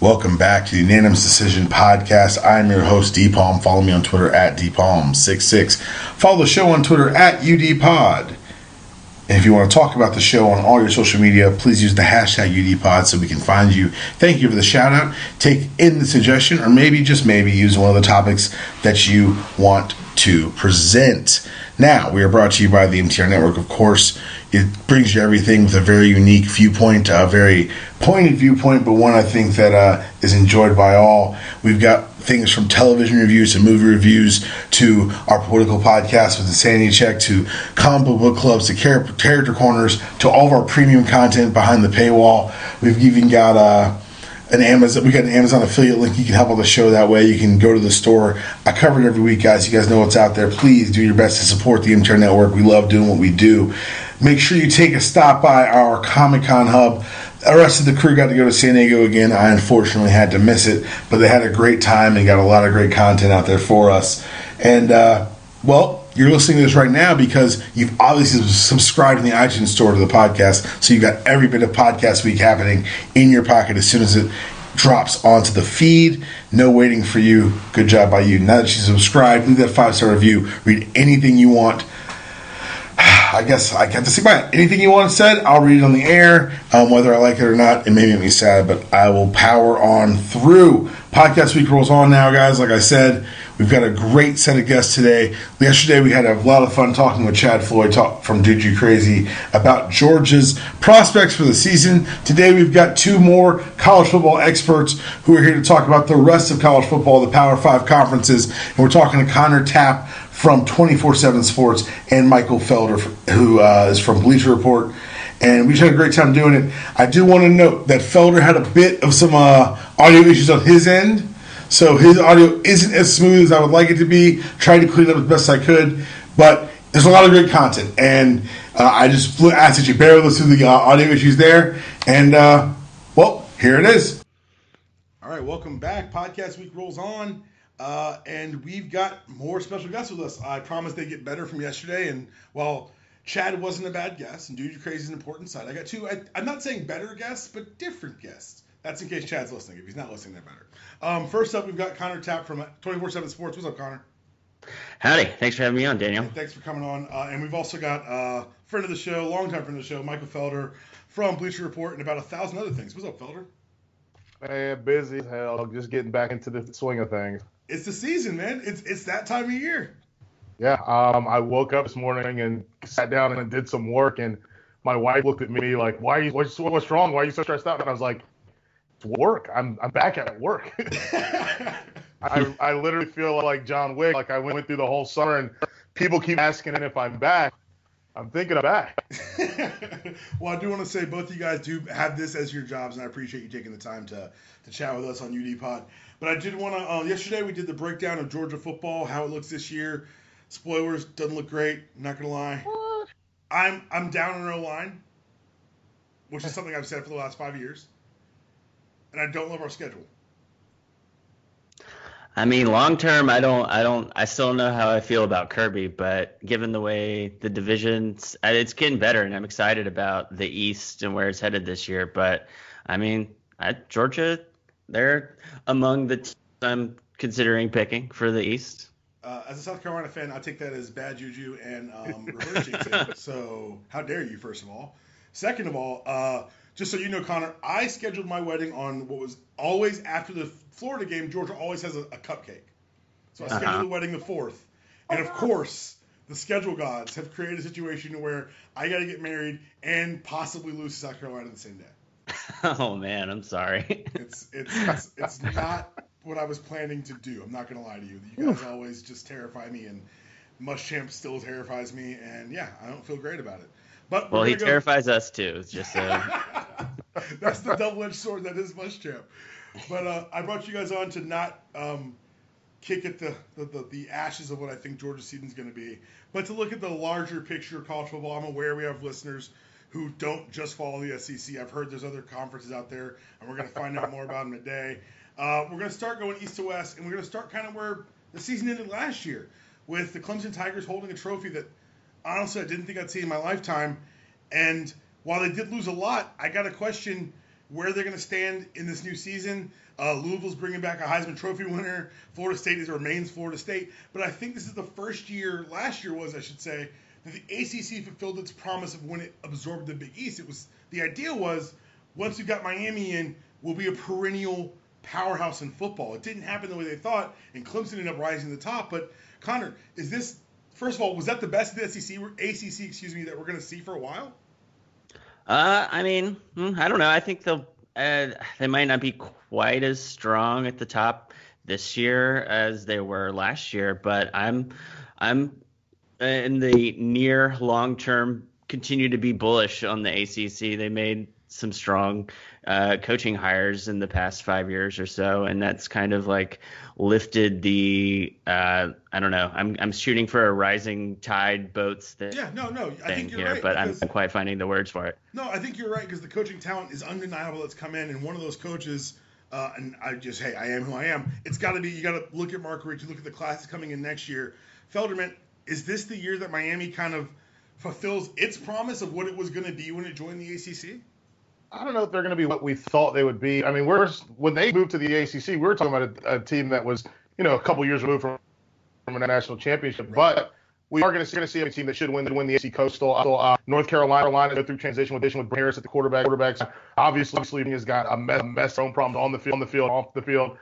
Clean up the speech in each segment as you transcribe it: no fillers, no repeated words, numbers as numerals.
Welcome back to the Unanimous Decision Podcast. I'm your host, DPalm. Follow me on Twitter at DPalm66. Follow the show on Twitter at UDPod. And if you want to talk about the show on all your social media, please use the hashtag UDPod so we can find you. Thank you for the shout out. Take in the suggestion, or maybe, just maybe, use one of the topics that you want to present. Now, we are brought to you by the MTR Network, of course. It brings you everything with a very unique viewpoint, a very pointed viewpoint, but one I think that is enjoyed by all. We've got things from television reviews to movie reviews to our political podcast with the Sanity Check to comic book clubs to character corners to all of our premium content behind the paywall. We've even got an Amazon affiliate link. You can help on the show that way. You can go to the store. I cover it every week, guys. You guys know what's out there. Please do your best to support the MTR Network. We love doing what we do. Make sure you take a stop by our Comic-Con hub. The rest of the crew got to go to San Diego again. I unfortunately had to miss it, but they had a great time and got a lot of great content out there for us. And, you're listening to this right now because you've obviously subscribed in the iTunes store to the podcast, so you've got every bit of Podcast Week happening in your pocket as soon as it drops onto the feed. No waiting for you. Good job by you. Now that you subscribed, leave that 5-star review. Read anything you want. I guess I can't say about it. Anything you want said, I'll read it on the air. Whether I like it or not, it may make me sad, but I will power on through. Podcast Week rolls on now, guys. Like I said, we've got a great set of guests today. Yesterday, we had a lot of fun talking with Chad Floyd from Dude You Crazy about Georgia's prospects for the season. Today, we've got two more college football experts who are here to talk about the rest of college football, the Power 5 conferences. And we're talking to Connor Tapp from 24/7 Sports and Micheal Felder, who is from Bleacher Report. And we just had a great time doing it. I do want to note that Felder had a bit of some audio issues on his end. So his audio isn't as smooth as I would like it to be. Tried to clean it up as best I could. But there's a lot of great content. And I just ask that you bear with us through the audio issues there. And, here it is. All right, welcome back. Podcast Week rolls on. And we've got more special guests with us. I promise they get better from yesterday. And while Chad wasn't a bad guest, and Dude You Crazy is an important side, I got two, I'm not saying better guests, but different guests. That's in case Chad's listening. If he's not listening, they're better. First up, we've got Connor Tapp from 24/7 Sports. What's up, Connor? Howdy. Thanks for having me on, Daniel. And thanks for coming on. And we've also got a friend of the show, longtime friend of the show, Micheal Felder from Bleacher Report and about 1,000 other things. What's up, Felder? Man, busy as hell. Just getting back into the swing of things. It's the season, man. It's that time of year. Yeah. I woke up this morning and sat down and did some work, and my wife looked at me like, what's wrong? Why are you so stressed out? And I was like, it's work. I'm back at work. I literally feel like John Wick. Like I went through the whole summer, and people keep asking if I'm back. I'm thinking I'm back. Well, I do want to say both of you guys do have this as your jobs, and I appreciate you taking the time to chat with us on UDPod. But I did want to, yesterday we did the breakdown of Georgia football, how it looks this year. Spoilers, doesn't look great, not going to lie. What? I'm down on O-line, which is something I've said for the last 5 years. And I don't love our schedule. I mean, long term, I still don't know how I feel about Kirby, but given the way the divisions, it's getting better, and I'm excited about the East and where it's headed this year. But I mean, Georgia, they're among the teams I'm considering picking for the East. As a South Carolina fan, I take that as bad juju and reverse jinxing. So how dare you, first of all. Second of all, just so you know, Connor, I scheduled my wedding on what was always after the Florida game. Georgia always has a cupcake. So I scheduled the wedding the 4th. And, of course, the schedule gods have created a situation where I got to get married and possibly lose to South Carolina the same day. Oh, man, I'm sorry. It's not what I was planning to do. I'm not going to lie to you. You guys always just terrify me, and Muschamp still terrifies me. And, yeah, I don't feel great about it. But well, he terrifies us too. It's just that's the double-edged sword that is Muschamp. But I brought you guys on to not kick at the ashes of what I think Georgia's season is going to be, but to look at the larger picture of college football. I'm aware we have listeners who don't just follow the SEC. I've heard there's other conferences out there, and we're going to find out more about them today. We're going to start going east to west, and we're going to start kind of where the season ended last year, with the Clemson Tigers holding a trophy that honestly I didn't think I'd see in my lifetime. And while they did lose a lot, I got to question, where they're going to stand in this new season. Louisville's bringing back a Heisman Trophy winner. Florida State remains Florida State. But I think this is the first year, last year was, I should say, that the ACC fulfilled its promise of when it absorbed the Big East. The idea was, once we got Miami in, we'll be a perennial powerhouse in football. It didn't happen the way they thought, and Clemson ended up rising to the top. But, Connor, first of all, was that the best of the ACC, that we're going to see for a while? I don't know. I think they might not be quite as strong at the top this year as they were last year, but I'm in the near long term continue to be bullish on the ACC. They made some strong coaching hires in the past 5 years or so, and that's kind of like lifted the I don't know. I'm shooting for a rising tide boats thing. Yeah, no, I think you're here, right, but I'm not quite finding the words for it. No, I think you're right because the coaching talent is undeniable that's come in, and one of those coaches. And I am who I am. It's got to be, you got to look at Mark Richt, you look at the classes coming in next year. Felderman, is this the year that Miami kind of fulfills its promise of what it was going to be when it joined the ACC? I don't know if they're going to be what we thought they would be. I mean, when they moved to the ACC, we were talking about a team that was, a couple years removed from a national championship. Right. But we are going to see a team that should win the ACC Coastal. North Carolina go through transition with Harris at the quarterbacks. Obviously, has got a mess of own problems on the field, off the field.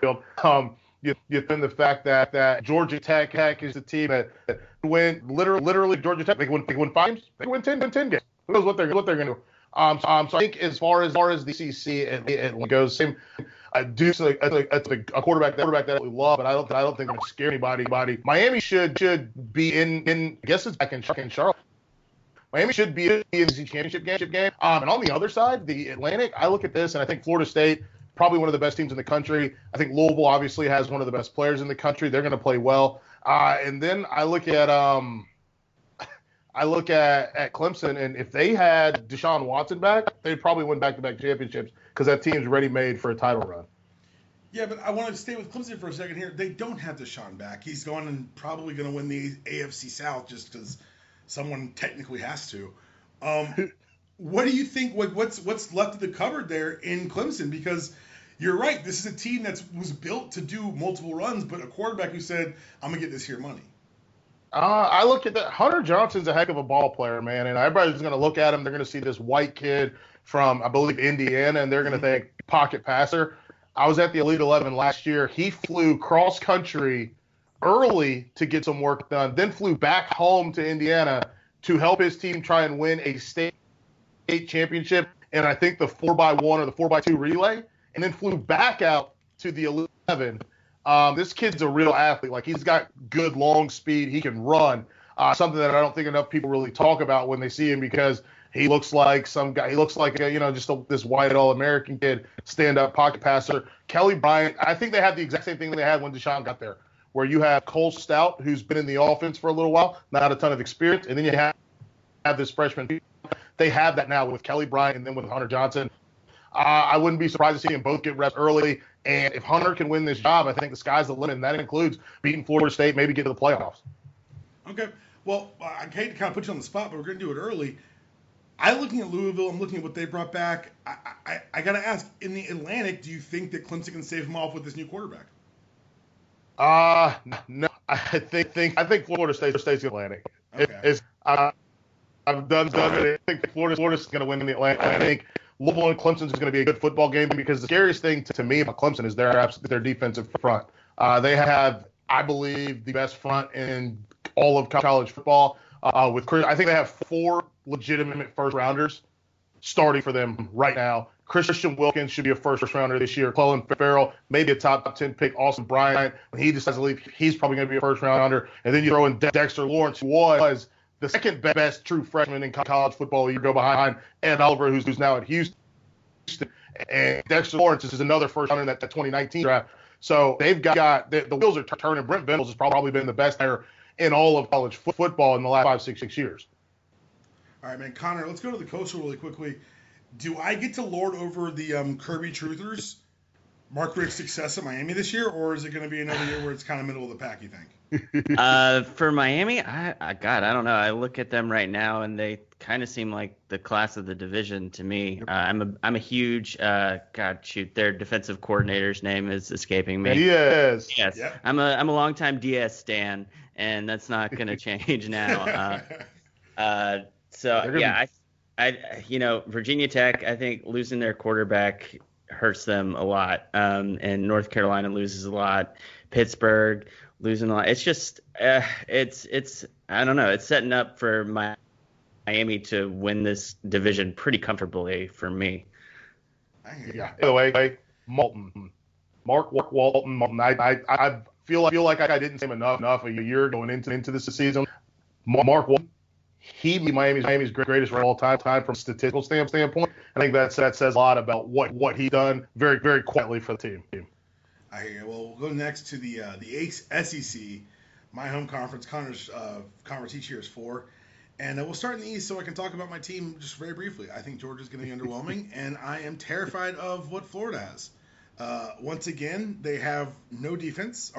You think the fact that Georgia Tech is the team that win literally Georgia Tech. They can win 5 games. They can win 10 games. Who knows what they're going to do? So I think as far as the ACC it goes, same. Duke's a quarterback that we love, but I don't think they're going to scare anybody. Miami should be in. I guess it's back in Charlotte. Miami should be in the ACC championship game. And on the other side, the Atlantic, I look at this and I think Florida State probably one of the best teams in the country. I think Louisville obviously has one of the best players in the country. They're going to play well. And then I look at Clemson, and if they had Deshaun Watson back, they'd probably win back-to-back championships because that team's ready made for a title run. Yeah, but I want to stay with Clemson for a second here. They don't have Deshaun back. He's going and probably going to win the AFC South just because someone technically has to. What do you think? What's left of the cupboard there in Clemson? Because you're right. This is a team that was built to do multiple runs, but a quarterback who said, "I'm gonna get this here money." I look at that. Hunter Johnson's a heck of a ball player, man, and everybody's going to look at him. They're going to see this white kid from, I believe, Indiana, and they're going to think pocket passer. I was at the Elite 11 last year. He flew cross country early to get some work done, then flew back home to Indiana to help his team try and win a state championship, and I think the 4x1 or the 4x2 relay, and then flew back out to the Elite 11. This kid's a real athlete. Like, he's got good long speed. He can run. Something that I don't think enough people really talk about when they see him because he looks like some guy. He looks like this white All-American kid, stand-up pocket passer. Kelly Bryant. I think they have the exact same thing they had when Deshaun got there, where you have Cole Stout, who's been in the offense for a little while, not a ton of experience, and then you have this freshman. They have that now with Kelly Bryant and then with Hunter Johnson. I wouldn't be surprised to see them both get reps early. And if Hunter can win this job, I think the sky's the limit, and that includes beating Florida State, maybe get to the playoffs. Okay. Well, I hate to kind of put you on the spot, but we're going to do it early. I'm looking at Louisville. I'm looking at what they brought back. I got to ask, in the Atlantic, do you think that Clemson can save them off with this new quarterback? No. I think Florida State's the Atlantic. Okay. I've done it. I think Florida's going to win in the Atlantic. I think Louisville and Clemson is going to be a good football game because the scariest thing to me about Clemson is their defensive front. They have, I believe, the best front in all of college football. With Chris, I think they have 4 legitimate first-rounders starting for them right now. Christian Wilkins should be a first-rounder this year. Clelin Ferrell, maybe a top 10 pick. Austin Bryant, when he decides to leave, he's probably going to be a first-rounder. And then you throw in Dexter Lawrence, who was the second best true freshman in college football. You go behind Ed Oliver, who's now at Houston. And Dexter Lawrence is another first-rounder in that 2019 draft. So they've got the wheels are turning. Brent Venables has probably been the best player in all of college football in the last 5-6 years. All right, man. Connor, let's go to the Coastal really quickly. Do I get to lord over the Kirby Truthers, Mark Richt's success at Miami this year, or is it going to be another year where it's kind of middle of the pack, you think? For Miami, I don't know. I look at them right now, and they kind of seem like the class of the division to me. I'm a huge their defensive coordinator's name is escaping me. Yes. Yep. I'm a longtime DS stan, and that's not going to change now. Virginia Tech, I think losing their quarterback hurts them a lot, and North Carolina loses a lot. Pittsburgh losing a lot. It's just it's I don't know. It's setting up for Miami to win this division pretty comfortably for me. Yeah. By the way, Mark Walton. I feel like I didn't say him enough a year going into this season. Mark Walton, he be Miami's greatest of all time from a statistical standpoint. I think that says a lot about what he's done very, very quietly for the team. I hear you. Well, we'll go next to the SEC, my home conference. Connor's conference each year is 4. And we'll start in the East so I can talk about my team just very briefly. I think Georgia's going to be underwhelming, and I am terrified of what Florida has. Once again, they have no defense,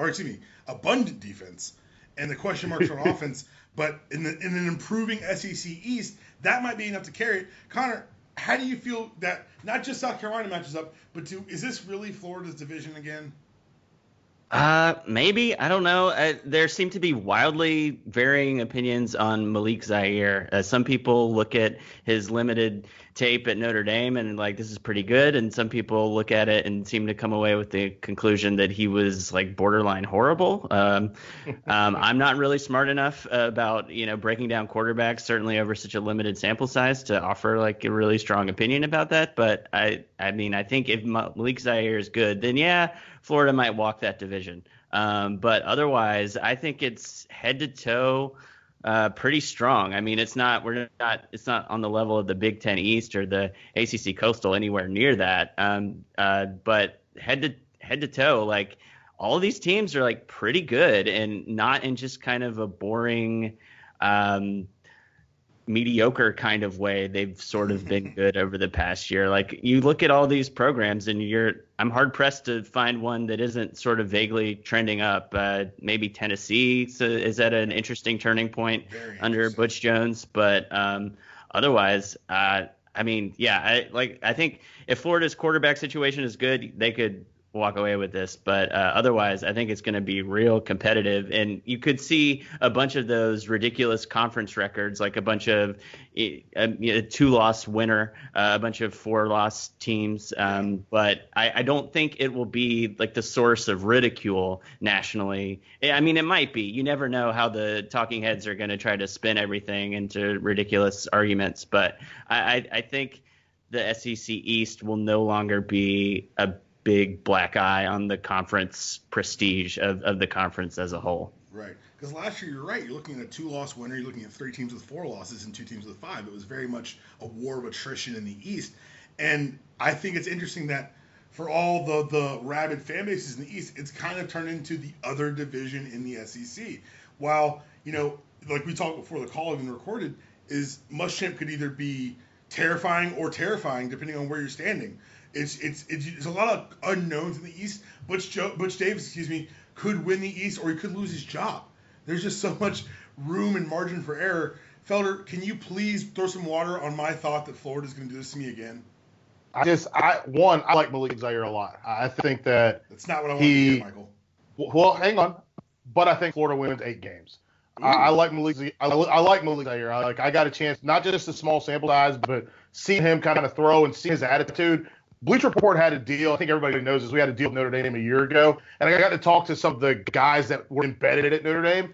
abundant defense, and the question marks on offense. But in an improving SEC East, that might be enough to carry it. Connor, how do you feel that not just South Carolina matches up, but is this really Florida's division again? Maybe. I don't know. There seem to be wildly varying opinions on Malik Zaire. Some people look at his limited tape at Notre Dame and like, this is pretty good. And some people look at it and seem to come away with the conclusion that he was like borderline horrible. I'm not really smart enough about, breaking down quarterbacks, certainly over such a limited sample size, to offer like a really strong opinion about that. But I think if Malik Zaire is good, then yeah, Florida might walk that division. But otherwise, I think it's head to toe pretty strong. I mean, it's not on the level of the Big Ten East or the ACC Coastal, anywhere near that. But head to toe, like all of these teams are like pretty good, and not in just kind of a boring, mediocre kind of way. They've sort of been good over the past year. Like you look at all these programs and I'm hard pressed to find one that isn't sort of vaguely trending up. Maybe Tennessee is at an interesting turning point under Butch Jones, but otherwise, I think if Florida's quarterback situation is good, they could walk away with this, but otherwise I think it's going to be real competitive, and you could see a bunch of those ridiculous conference records, like a bunch of 2-loss winner, a bunch of 4-loss teams, but I don't think it will be like the source of ridicule nationally. I mean, it might be. You never know how the talking heads are going to try to spin everything into ridiculous arguments, but I think the SEC East will no longer be a big black eye on the conference prestige of the conference as a whole. Right. Because last year, you're right. You're looking at a 2-loss winner. You're looking at 3 teams with 4 losses and 2 teams with 5. It was very much a war of attrition in the East. And I think it's interesting that for all the rabid fan bases in the East, it's kind of turned into the other division in the SEC. While, like we talked before the call even recorded, is Muschamp could either be terrifying or terrifying depending on where you're standing. It's a lot of unknowns in the East. Butch Davis, could win the East, or he could lose his job. There's just so much room and margin for error. Felder, can you please throw some water on my thought that Florida's going to do this to me again? I like Malik Zaire a lot. I think that's not what I want to hear, Michael. Well, hang on, but I think Florida wins 8 games. I like Malik Zaire. I got a chance, not just a small sample size, but seeing him kind of throw and see his attitude. Bleacher Report had a deal. I think everybody knows this. We had a deal with Notre Dame a year ago, and I got to talk to some of the guys that were embedded at Notre Dame.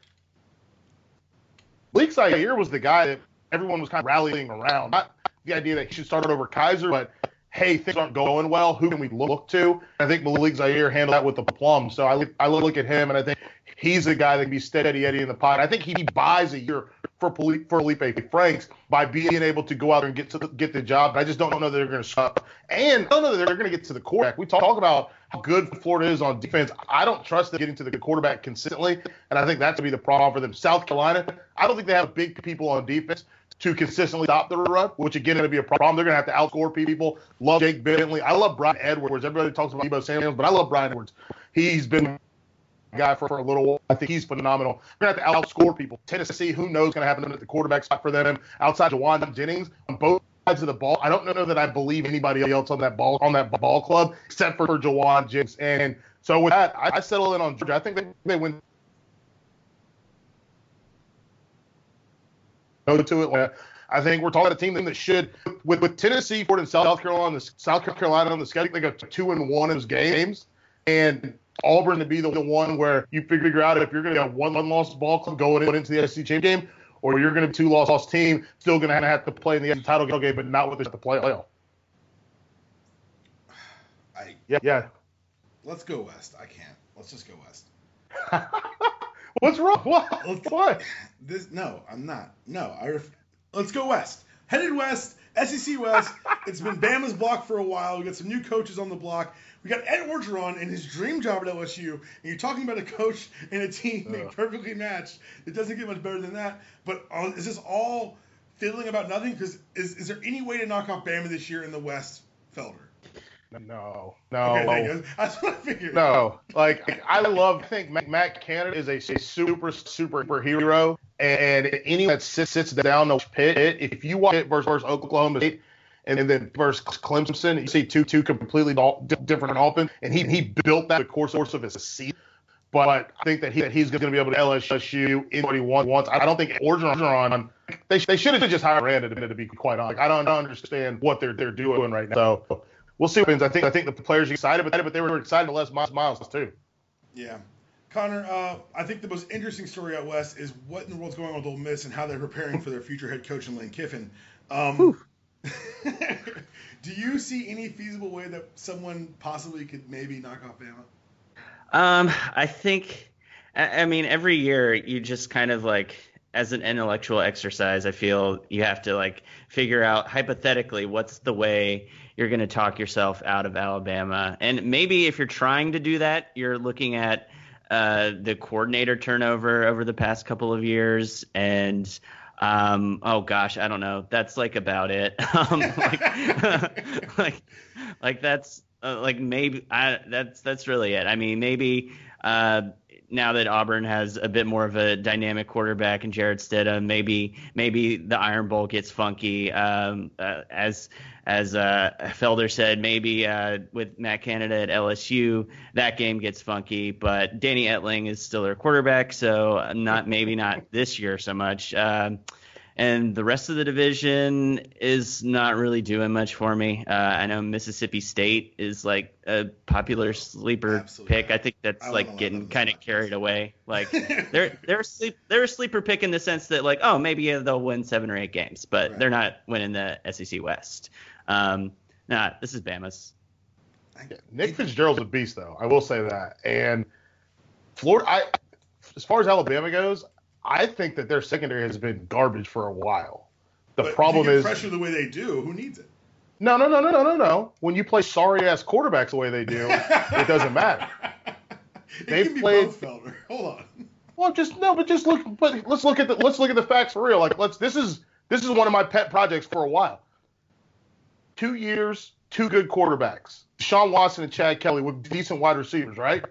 Malik Zaire was the guy that everyone was kind of rallying around. Not the idea that he should start over Kaiser, but hey, things aren't going well. Who can we look to? And I think Malik Zaire handled that with the plum. So I look at him, and I think he's a guy that can be steady Eddie in the pot. I think he buys a year for Felipe Franks by being able to go out there and get the job. But I just don't know that they're going to stop. And I don't know that they're going to get to the quarterback. We talk about how good Florida is on defense. I don't trust them getting to the quarterback consistently, and I think that's going to be the problem for them. South Carolina, I don't think they have big people on defense to consistently stop the run, which again is going to be a problem. They're going to have to outscore people. Love Jake Bentley. I love Brian Edwards. Everybody talks about Debo Samuels, but I love Brian Edwards. He's been guy for a little while. I think he's phenomenal. We're going to have to outscore people. Tennessee, who knows what's going to happen at the quarterback spot for them outside Jawan Jennings on both sides of the ball. I don't know that I believe anybody else on that ball club except for Jawan Jennings. And so with that, I settle in on Georgia. I think they win. Go to Atlanta. I think we're talking about a team that should, with Tennessee, Florida, and South Carolina on the schedule, they go 2-1 in those games, and Auburn to be the one where you figure out if you're going to have one lost ball club going into the SEC championship game, or you're going to be a 2-loss team still going to have to play in the SEC title game, but not with the playoff. Yeah. Let's go West. I can't. Let's just go West. What's wrong? What? No, I'm not. No, let's go West. Headed West, SEC West. It's been Bama's block for a while. We got some new coaches on the block. We got Ed Orgeron and his dream job at LSU. And you're talking about a coach and a team being perfectly matched. It doesn't get much better than that. But is this all fiddling about nothing? Because is there any way to knock off Bama this year in the West, Felder? No. Okay, that's what I figured. No. I think Matt Canada is a superhero. And anyone that sits down knows Pitt. If you watch it versus Oklahoma State and then versus Clemson, you see two completely different offense. And he built that in the course of his season. But I think that he's going to be able to LSU in what he wants. I don't think Orgeron. They should have just hired Brandon to be quite honest. I don't understand what they're doing right now. So we'll see what happens. I think the players are excited, but they were excited to Les Miles too. Yeah. Connor, I think the most interesting story out west is what in the world's going on with Ole Miss and how they're preparing for their future head coach in Lane Kiffin. Do you see any feasible way that someone possibly could maybe knock off Bama? I think, every year you just kind of as an intellectual exercise, I feel you have to figure out hypothetically what's the way you're going to talk yourself out of Alabama. And maybe if you're trying to do that, you're looking at the coordinator turnover over the past couple of years, and oh gosh, I don't know. That's about it. That's maybe that's really it. Maybe now that Auburn has a bit more of a dynamic quarterback in Jarrett Stidham, maybe the Iron Bowl gets funky. As Felder said, maybe with Matt Canada at LSU, that game gets funky. But Danny Etling is still their quarterback, so not this year so much. And the rest of the division is not really doing much for me. I know Mississippi State is a popular sleeper pick. I think that's getting kind of carried away. They're a sleeper pick in the sense that maybe they'll win 7 or 8 games, but they're not winning the SEC West. This is Bama's. Nick Fitzgerald's a beast, though. I will say that. And Florida, as far as Alabama goes, I think that their secondary has been garbage for a while. But problem is pressure the way they do. Who needs it? No. When you play sorry ass quarterbacks the way they do, it doesn't matter. They've played. Both, Felder. Hold on. Well, let's look at the facts for real. This is one of my pet projects for a while. 2 years, 2 good quarterbacks. Deshaun Watson and Chad Kelly with decent wide receivers, right?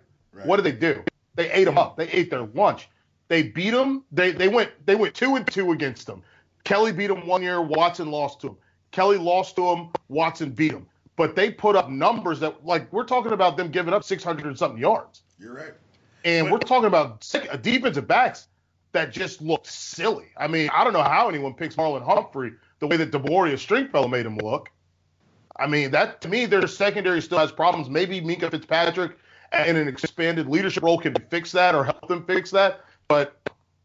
What did they do? They ate them up. They ate their lunch. They beat them. They went 2-2 against them. Kelly beat them 1 year. Watson lost to him. Kelly lost to him. Watson beat him. But they put up numbers that we're talking about them giving up 600 and something yards. You're right. And we're talking about a defensive backs that just looked silly. I don't know how anyone picks Marlon Humphrey the way that DeMaurice Stringfellow made him look. That to me, their secondary still has problems. Maybe Minka Fitzpatrick in an expanded leadership role can fix that or help them fix that. But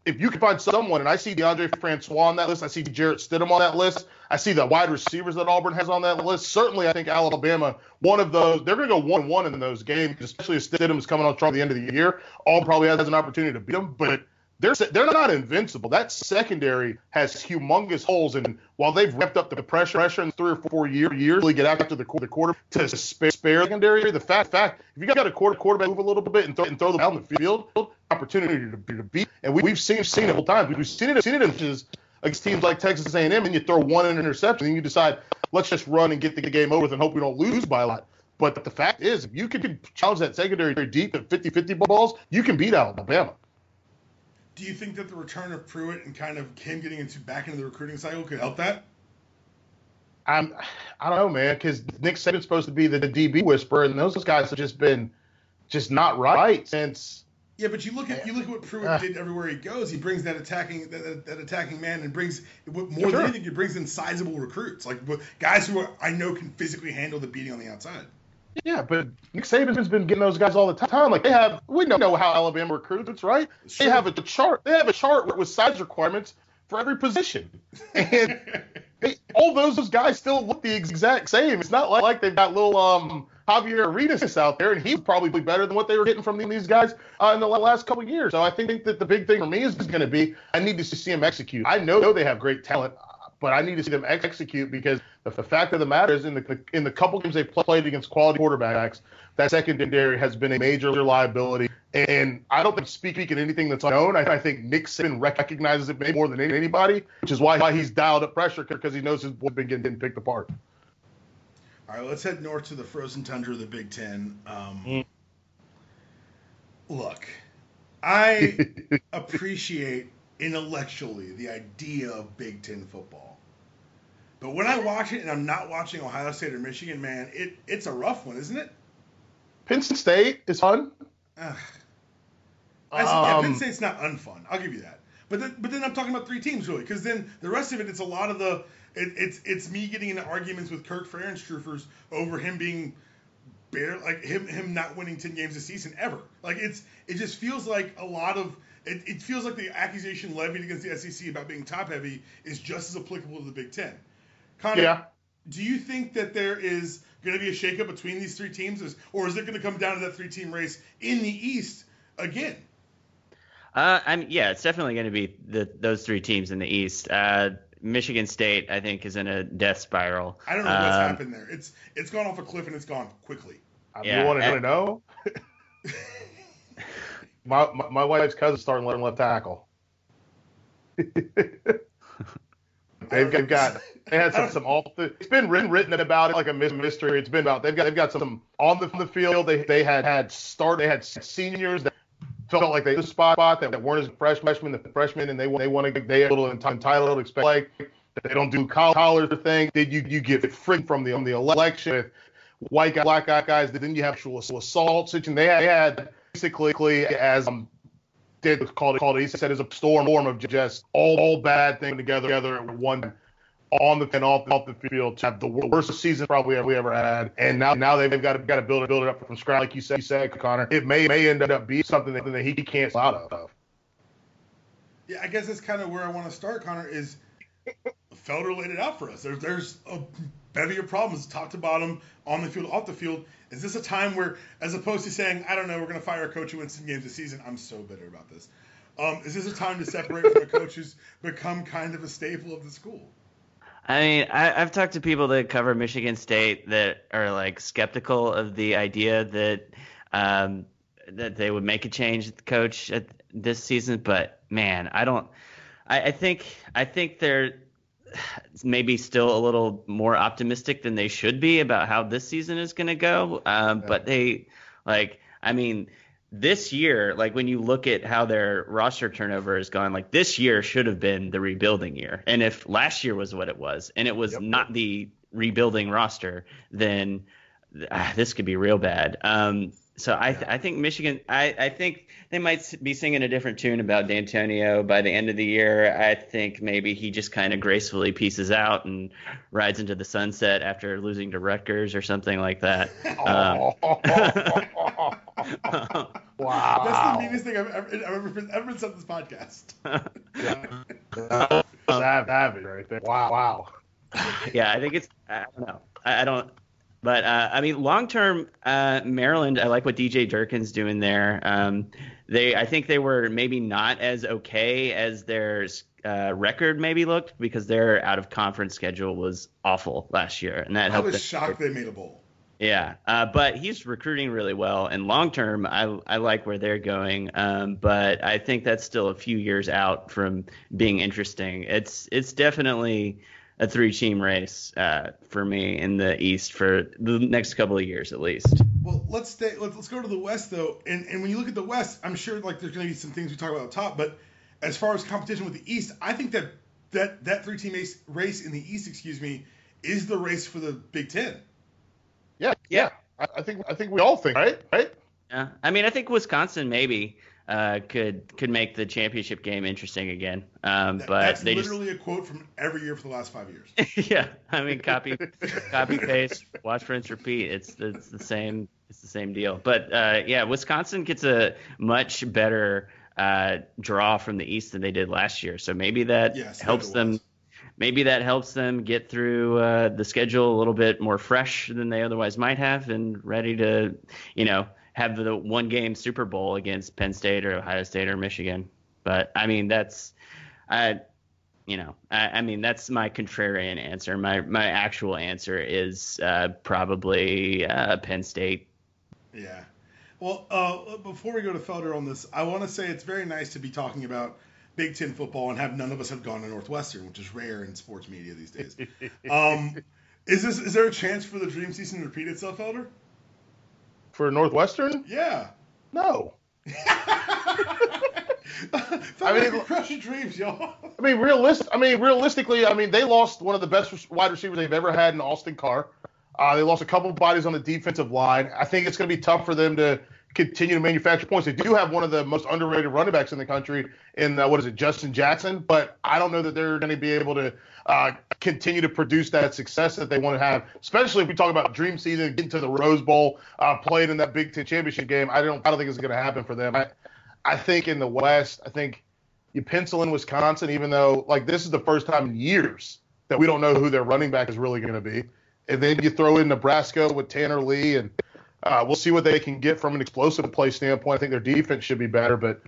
if you can find someone, and I see DeAndre Francois on that list, I see Jarrett Stidham on that list, I see the wide receivers that Auburn has on that list. Certainly, I think Alabama, one of those, they're going to go 1-1 in those games, especially if Stidham is coming on strong at the end of the year. Auburn probably has an opportunity to beat them, but they're not invincible. That secondary has humongous holes, and while they've ramped up the pressure in 3 or 4 years, really get after the quarter to spare secondary. The fact, if you got a quarterback move a little bit and throw them down the field, opportunity to beat. And we've seen it multiple times. We've seen it against teams like Texas A&M, and you throw one interception, and you decide, let's just run and get the game over with and hope we don't lose by a lot. But the fact is, if you can challenge that secondary deep at 50-50 balls, you can beat Alabama. Do you think that the return of Pruitt and kind of him getting back into the recruiting cycle could help that? I don't know, man, because Nick Saban's supposed to be the DB whisperer, and those guys have just been not right since. Yeah, but you look at what Pruitt did everywhere he goes. He brings that attacking man, and brings more than anything. He brings in sizable recruits, like guys who I know can physically handle the beating on the outside. Yeah, but Nick Saban's been getting those guys all the time. Like we know how Alabama recruits, right? Sure. They have a chart. They have a chart with size requirements for every position, and all those guys still look the exact same. It's not like they've got little Javier Arenas out there, and he's probably better than what they were getting from these guys in the last couple of years. So I think that the big thing for me is going to be I need to see them execute. I know they have great talent, but I need to see them execute because the fact of the matter is in the couple games they've played against quality quarterbacks, that secondary has been a major liability. And I don't think speaking anything that's unknown. I think Nick Saban recognizes it maybe more than anybody, which is why he's dialed up pressure because he knows his boy's been getting picked apart. All right, let's head north to the frozen tundra of the Big Ten. Look, I appreciate intellectually the idea of Big Ten football. But when I watch it and I'm not watching Ohio State or Michigan, man, it's a rough one, isn't it? Penn State is fun. Penn State's not unfun. I'll give you that. But then I'm talking about three teams really, because then the rest of it, it's a lot of it's me getting into arguments with Kirk Ferenstruffers over him being him not winning 10 games a season ever. Like it just feels like a lot of it feels like the accusation levied against the SEC about being top heavy is just as applicable to the Big Ten. Connor, do you think that there is going to be a shakeup between these three teams, or is it going to come down to that 3-team race in the East again? It's definitely going to be those three teams in the East. Michigan State, I think, is in a death spiral. I don't know what's happened there. It's gone off a cliff and it's gone quickly. You want to know? my wife's cousin's starting left tackle. They had some off the. It's been written about it like a mystery. It's been about they've got some on the field. They had seniors that felt like they had a spot that weren't as freshmen, and they want to they a little entitled to expect like they don't do collars thing. Then you get frigged from the election with white guy, black guys. Then you have actual assault situation. They had basically as did called it. He said as a storm of just all bad things together at one on the and off the field to have the worst season probably we ever had. And now they've got to build it up from scratch, like you said, Connor. It may end up being something that he can't out of. Yeah, I guess that's kind of where I want to start, Connor. Is Felder laid it out for us? There's a bevy of problems, top to bottom, on the field, off the field. Is this a time where, as opposed to saying, I don't know, we're going to fire a coach who wins 10 games a season? I'm so bitter about this. Is this a time to separate from a coach who's become kind of a staple of the school? I mean, I've talked to people that cover Michigan State that are like skeptical of the idea that that they would make a change at the coach this season. But man, I think they're maybe still a little more optimistic than they should be about how this season is going to go. But this year, like when you look at how their roster turnover has gone, like this year should have been the rebuilding year. And if last year was what it was, and it was not the rebuilding roster, then this could be real bad. I think Michigan, I think they might be singing a different tune about D'Antonio by the end of the year. I think maybe he just kind of gracefully pieces out and rides into the sunset after losing to Rutgers or something like that. Wow. That's the meanest thing I've ever said this podcast. Savage right there. Wow. Yeah, I think I don't know. I don't. But, long term, Maryland, I like what DJ Durkin's doing there. I think they were maybe not as okay as their record maybe looked because their out of conference schedule was awful last year, and that helped. I was shocked they made a bowl. Yeah, but he's recruiting really well, and long term, I like where they're going. But I think that's still a few years out from being interesting. It's definitely a 3-team race for me in the East for the next couple of years at least. Well, let's go to the West though, and when you look at the West, I'm sure like there's going to be some things we talk about up top, but as far as competition with the East, I think that 3-team race in the East, is the race for the Big Ten. Yeah. I think we all think, right? Yeah, I mean, I think Wisconsin maybe could make the championship game interesting again. But that's they literally a quote from every year for the last 5 years. Yeah, I mean, copy paste, watch, rinse, repeat. It's the same deal. But yeah, Wisconsin gets a much better draw from the East than they did last year. So maybe that helps them. Maybe that helps them get through the schedule a little bit more fresh than they otherwise might have, and ready to, have the one-game Super Bowl against Penn State or Ohio State or Michigan. But I mean, that's that's my contrarian answer. My actual answer is probably Penn State. Yeah. Well, before we go to Felder on this, I want to say it's very nice to be talking about Big Ten football and have none of us have gone to Northwestern, which is rare in sports media these days. Is there a chance for the dream season to repeat itself, Felder? For Northwestern? Yeah. No. Crush your dreams, y'all. Realistically, they lost one of the best wide receivers they've ever had in Austin Carr. They lost a couple of bodies on the defensive line. I think it's going to be tough for them to continue to manufacture points. They do have one of the most underrated running backs in the country in, Justin Jackson, but I don't know that they're going to be able to continue to produce that success that they want to have, especially if we talk about dream season, getting to the Rose Bowl, playing in that Big Ten championship game. I don't think it's going to happen for them. I think in the West, I think you pencil in Wisconsin, even though this is the first time in years that we don't know who their running back is really going to be. And then you throw in Nebraska with Tanner Lee, and we'll see what they can get from an explosive play standpoint. I think their defense should be better, but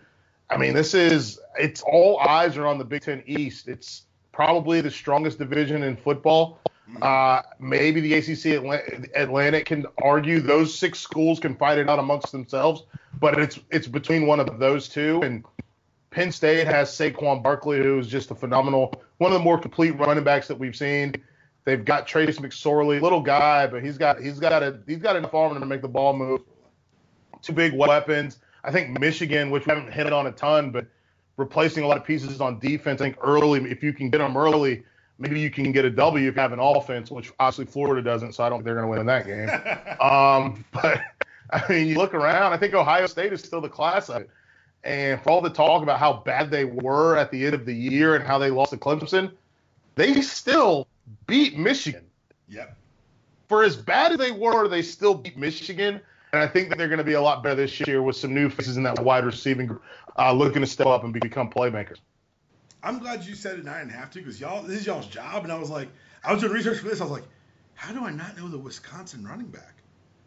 it's all eyes are on the Big Ten East. It's probably the strongest division in football. Maybe the ACC Atlantic can argue those 6 schools can fight it out amongst themselves, but it's between one of those two. And Penn State has Saquon Barkley, who is just a phenomenal, one of the more complete running backs that we've seen. They've got Trace McSorley, little guy, but he's got enough arm to make the ball move. 2 big weapons. I think Michigan, which we haven't hit on a ton, but replacing a lot of pieces on defense. I think early, if you can get them early, maybe you can get a W if you have an offense, which obviously Florida doesn't, so I don't think they're going to win that game. But you look around, I think Ohio State is still the class of it. And for all the talk about how bad they were at the end of the year and how they lost to Clemson, they still beat Michigan. Yep. For as bad as they were, they still beat Michigan. And I think that they're going to be a lot better this year with some new faces in that wide receiving group looking to step up and become playmakers. I'm glad you said it and I didn't have to, because this is y'all's job. And I was doing research for this. I was like, how do I not know the Wisconsin running back?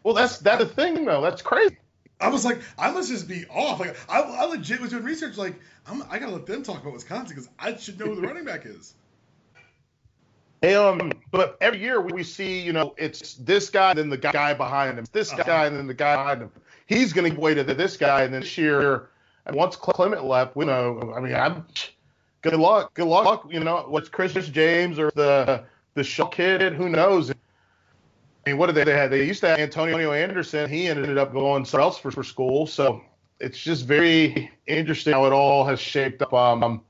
Well, that's the thing, though. That's crazy. I was like, I must just be off. I legit was doing research. I got to let them talk about Wisconsin because I should know who the running back is. But every year we see, it's this guy, then the guy behind him, this guy, and then the guy behind him. He's going to give way to this guy, and then this year, once Clement left, we know. I'm good luck. What's Chris James or the Shaw kid? Who knows? What did they have? They used to have Antonio Anderson. He ended up going somewhere else for school. So it's just very interesting how it all has shaped up.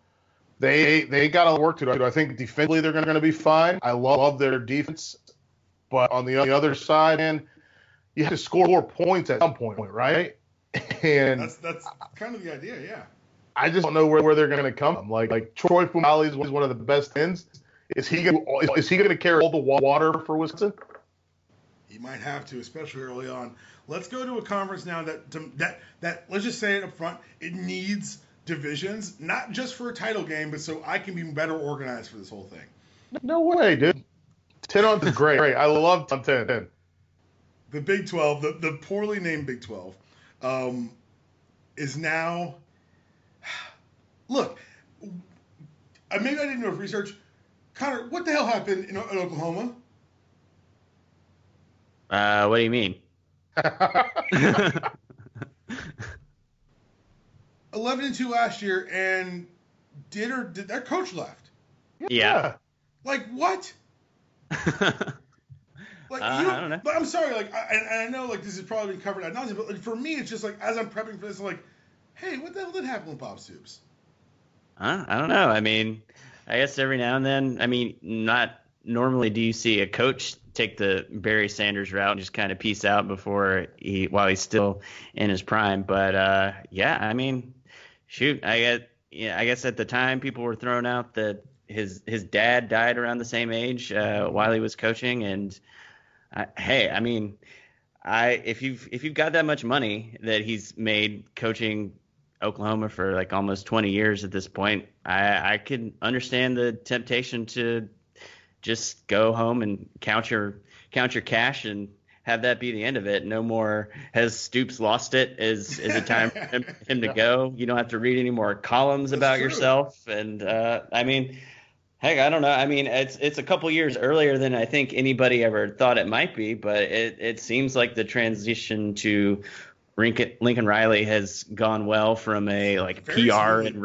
They got a lot of work to do. I think defensively they're going to be fine. I love their defense, but on the other side, man, you have to score more points at some point, right? And that's kind of the idea, yeah. I just don't know where they're going to come. Like Troy Fumagalli was one of the best ends. Is he going to carry all the water for Wisconsin? He might have to, especially early on. Let's go to a conference now that let's just say it up front. It needs divisions, not just for a title game, but so I can be better organized for this whole thing. No way, dude. 10 on is great. I love 10. The Big 12, the poorly named Big 12, is now. Look, maybe I didn't do enough research. Connor, what the hell happened in Oklahoma? What do you mean? 11-2 last year, and did their coach left? Yeah. Like what? Like I don't know. But I'm sorry. Like I know like this has probably been covered ad nauseam, but like for me, it's just like as I'm prepping for this, I'm like, hey, what the hell did happen with Bob Stoops? I don't know. I mean, I guess every now and then. I mean, not normally do you see a coach take the Barry Sanders route and just kind of peace out while he's still in his prime. But yeah, I mean, shoot, I guess at the time people were throwing out that his dad died around the same age while he was coaching, and hey, I mean, if you've got that much money that he's made coaching Oklahoma for like almost 20 years at this point, I can understand the temptation to just go home and count your cash and have that be the end of it. No more has Stoops lost it is it time for him to go. You don't have to read any more columns about yourself. And I mean, heck, I don't know. I mean, it's a couple years earlier than I think anybody ever thought it might be, but it seems like the transition to Lincoln Riley has gone well from a like PR and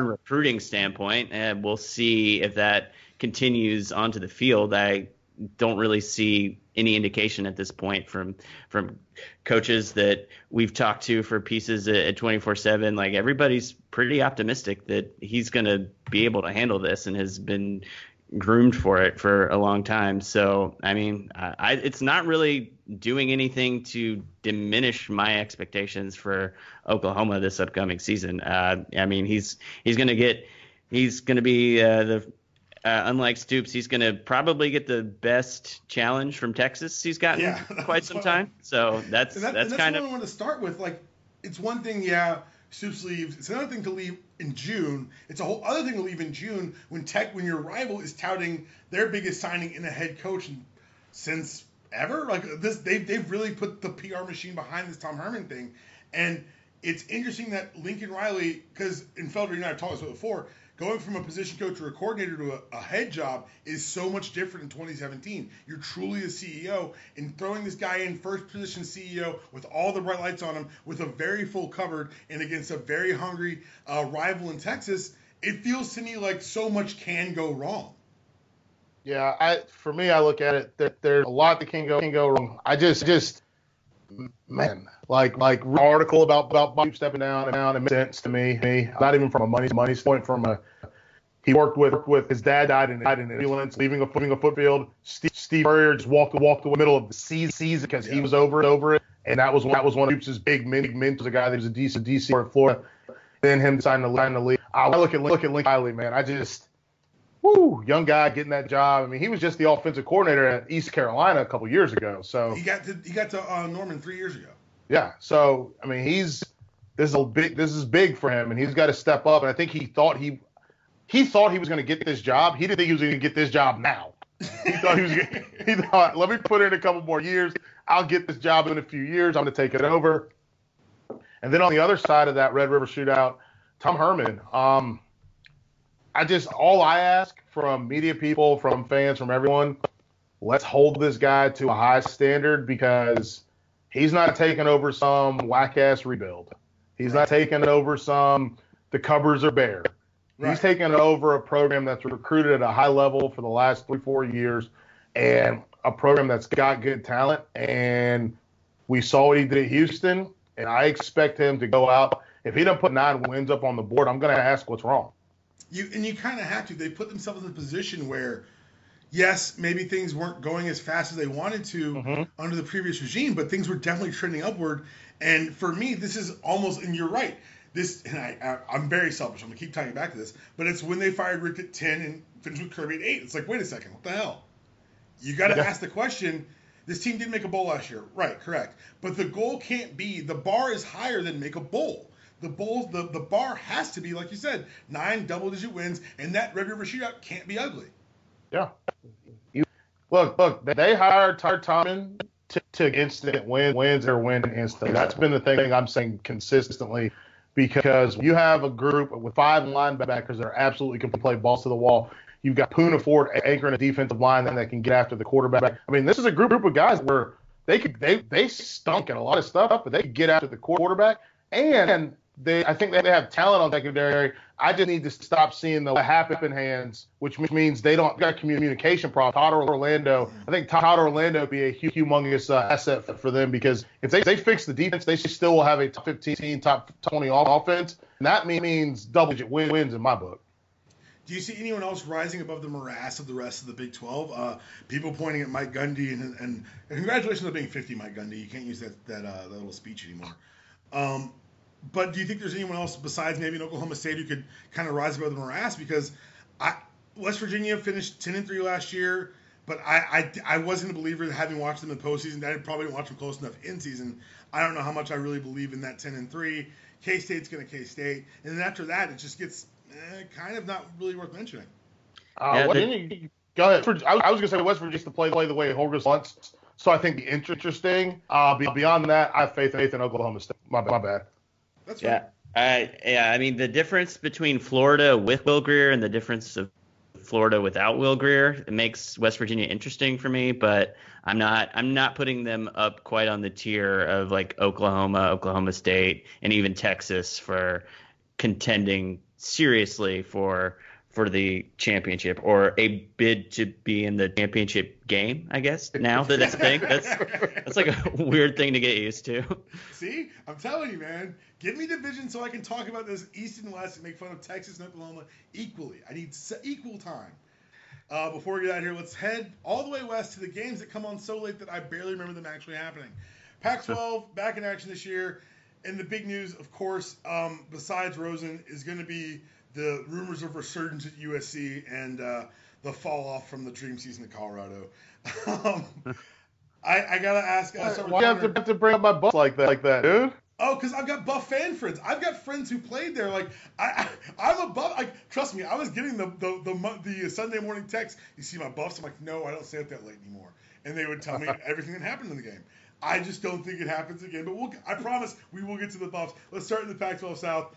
recruiting standpoint, and we'll see if that continues onto the field. I don't really see any indication at this point from coaches that we've talked to for pieces at 24/7. Like everybody's pretty optimistic that he's going to be able to handle this and has been groomed for it for a long time. So, I mean, it's not really doing anything to diminish my expectations for Oklahoma this upcoming season. I mean, he's going to be unlike Stoops, he's going to probably get the best challenge from Texas he's gotten quite some time. So that's kind of what I want to start with. Like, it's one thing, Stoops leaves. It's another thing to leave in June. It's a whole other thing to leave in June when your rival is touting their biggest signing in a head coach since ever. Like this, they've really put the PR machine behind this Tom Herman thing, and it's interesting that Lincoln Riley, because in Felder, you and I have talked about it before. Going from a position coach or a coordinator to a head job is so much different in 2017. You're truly a CEO, and throwing this guy in first position CEO with all the bright lights on him, with a very full cupboard, and against a very hungry rival in Texas, it feels to me like so much can go wrong. Yeah, for me, I look at it that there's a lot that can go wrong. I just man, like article about Bob stepping down, it makes sense to me. Not even from a money point, he worked with his dad died in an ambulance, leaving a foot field. Steve Spurrier just walked the middle of the season because he was over it, and that was one of Stoops' big mentors, a guy that was a DC or Florida. Then him deciding to leave. I look at Lincoln Riley, man. I just young guy getting that job. I mean, he was just the offensive coordinator at East Carolina a couple years ago. So he got to Norman 3 years ago. Yeah. So I mean, this is big for him, and he's got to step up. And I think he thought he was going to get this job. He didn't think he was going to get this job now. He thought, let me put in a couple more years. I'll get this job in a few years. I'm going to take it over. And then on the other side of that Red River Shootout, Tom Herman. All I ask from media people, from fans, from everyone, let's hold this guy to a high standard, because he's not taking over some whack-ass rebuild. He's not taking over the cupboards are bare. Right. He's taking over a program that's recruited at a high level for the last 3-4 years, and a program that's got good talent. And we saw what he did at Houston, and I expect him to go out. If he doesn't put 9 wins up on the board, I'm going to ask what's wrong. You kind of have to. They put themselves in a position where, yes, maybe things weren't going as fast as they wanted to under the previous regime, but things were definitely trending upward. And for me, this is almost, and you're right, I'm very selfish. I'm going to keep tying back to this, but it's when they fired Rick at 10 and finished with Kirby at 8. It's like, wait a second, what the hell? You got to ask the question. This team didn't make a bowl last year. Right, correct. But the goal can't be, the bar is higher than make a bowl. The bar has to be, like you said, 9 double-digit wins, and that Red River Shootout can't be ugly. Yeah. Look, they hired Tomlin to instant wins or win instantly. That's been the thing I'm saying consistently, because you have a group with 5 linebackers that are absolutely can play balls to the wall. You've got Poona Ford anchoring a defensive line that can get after the quarterback. I mean, this is a group of guys where they stunk at a lot of stuff, but they could get after the quarterback. And I think they have talent on secondary. I just need to stop seeing the happen hands, which means they don't got communication problems. I think Todd Orlando would be a humongous asset for them, because if they fix the defense, they still will have a top 15, top 20 offense, and that means double-digit wins in my book. Do you see anyone else rising above the morass of the rest of the Big 12? People pointing at Mike Gundy, and congratulations on being 50, Mike Gundy. You can't use that little speech anymore. But do you think there's anyone else besides maybe in Oklahoma State who could kind of rise above the morass? Because West Virginia finished 10-3 last year, but I wasn't a believer having watched them in the postseason. I probably didn't watch them close enough in season. I don't know how much I really believe in that 10-3. K-State's going to K-State, and then after that, it just gets kind of not really worth mentioning. Go ahead. I was going to say West Virginia to play the way Holgers wants, so I think the interesting. Beyond that, I have faith in Oklahoma State. My bad. That's right. I mean, the difference between Florida with Will Grier and the difference of Florida without Will Grier, it makes West Virginia interesting for me, but I'm not putting them up quite on the tier of like Oklahoma State, and even Texas for contending seriously for the championship, or a bid to be in the championship game, I guess, now that that's a thing. That's like a weird thing to get used to. See? I'm telling you, man. Give me division so I can talk about this East and West and make fun of Texas and Oklahoma equally. I need equal time. Before we get out of here, let's head all the way west to the games that come on so late that I barely remember them actually happening. Pac-12 back in action this year. And the big news, of course, besides Rosen, is going to be the rumors of resurgence at USC and the fall off from the dream season at Colorado. I gotta ask. Why do you have to bring up my butt like that, dude? Oh, because I've got Buff fan friends. I've got friends who played there. Like I'm a Buff. Like, trust me, I was getting the Sunday morning text. You see my Buffs? I'm like, no, I don't stay up that late anymore. And they would tell me everything that happened in the game. I just don't think it happens again. But I promise we will get to the Buffs. Let's start in the Pac-12 South.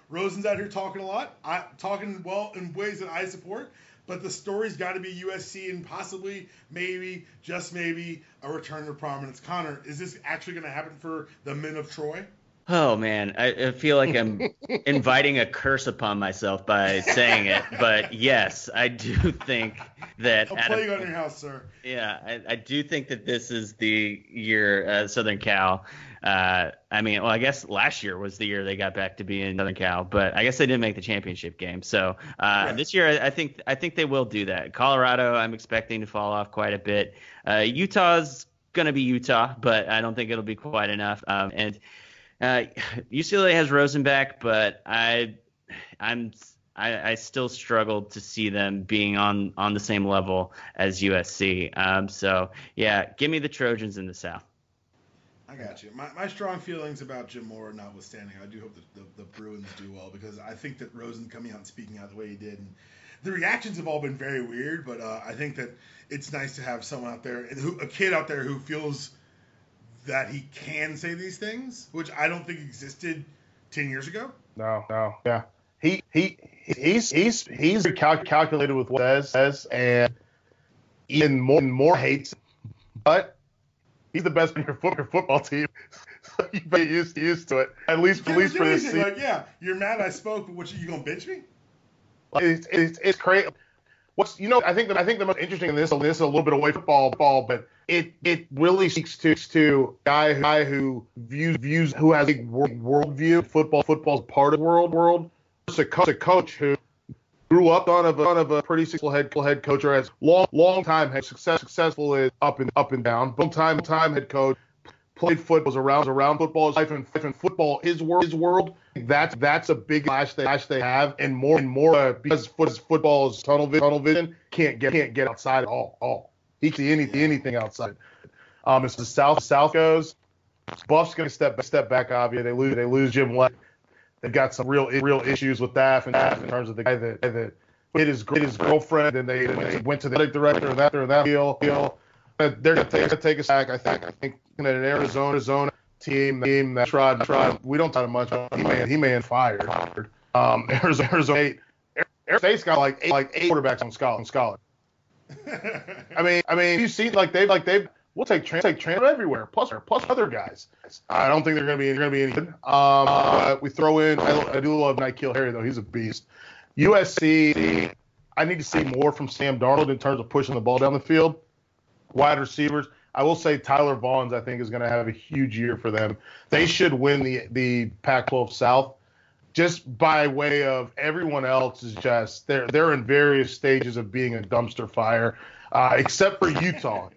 Rosen's out here talking a lot. Talking well in ways that I support. But the story's got to be USC and possibly, maybe, just maybe, a return to prominence. Connor, is this actually going to happen for the men of Troy? Oh, man. I feel like I'm inviting a curse upon myself by saying it. But, yes, I do think that – I'll play you on your house, sir. Yeah, I do think that this is the year Southern Cal I guess last year was the year they got back to being Southern Cal, but I guess they didn't make the championship game. So This year, I think they will do that. Colorado, I'm expecting to fall off quite a bit. Utah's going to be Utah, but I don't think it'll be quite enough. And UCLA has Rosen back, but I still struggle to see them being on the same level as USC. So yeah, give me the Trojans in the South. I got you. My strong feelings about Jim Moore notwithstanding, I do hope that the Bruins do well, because I think that Rosen coming out and speaking out the way he did, and the reactions have all been very weird, but I think that it's nice to have someone out there, a kid out there who feels that he can say these things, which I don't think existed 10 years ago. No, yeah. He's calculated with what he says, and even more hates, but he's the best in your football team. So you better get used to it. At least for this season. Like, yeah, you're mad I spoke, but what, you gonna bitch me? It's crazy. I think the most interesting in this is a little bit away from football, but it really speaks to a guy who who has a worldview. Football's part of the world. It's a coach who grew up on of a pretty successful head coach, or has long time had successful is up and down. Long time head coach, played football, was around football, his life and football his world. That's a big flash they have, and more because football is tunnel vision, can't get outside at all. He can see anything outside. As the South goes, Buff's gonna step back. Obviously, they lose Jim Leck. They've got some real issues with that in terms of the guy that hit his girlfriend, and they went to the athletic director and that deal. They're gonna take us back. I think an Arizona team that tried. We don't talk much. He may have fired. Arizona State's got like eight quarterbacks on scholar. I mean, you see, they've We'll take transfer everywhere, plus other guys. I don't think they're going to be any good. We throw in. I do love Micheal Harry though. He's a beast. USC. I need to see more from Sam Darnold in terms of pushing the ball down the field. Wide receivers. I will say Tyler Vaughns, I think, is going to have a huge year for them. They should win the Pac-12 South. Just by way of everyone else is just they're in various stages of being a dumpster fire, except for Utah.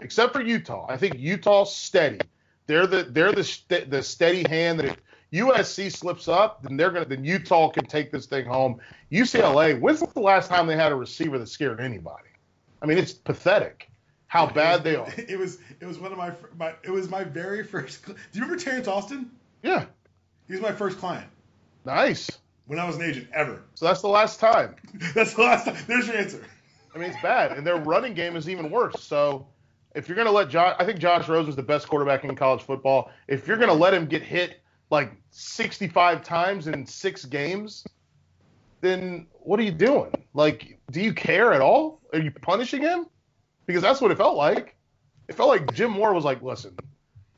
I think Utah's steady. They're the steady hand that if USC slips up, then Utah can take this thing home. UCLA. When's the last time they had a receiver that scared anybody? I mean, it's pathetic how bad they are. It was one of my very first. Do you remember Terrence Austin? Yeah, he was my first client. Nice. When I was an agent, ever. So that's the last time. That's the last time. There's your answer. I mean, it's bad, and their running game is even worse. So if you're going to let I think Josh Rosen's the best quarterback in college football. If you're going to let him get hit like 65 times in 6 games, then what are you doing? Like, do you care at all? Are you punishing him? Because that's what it felt like. It felt like Jim Moore was like, listen,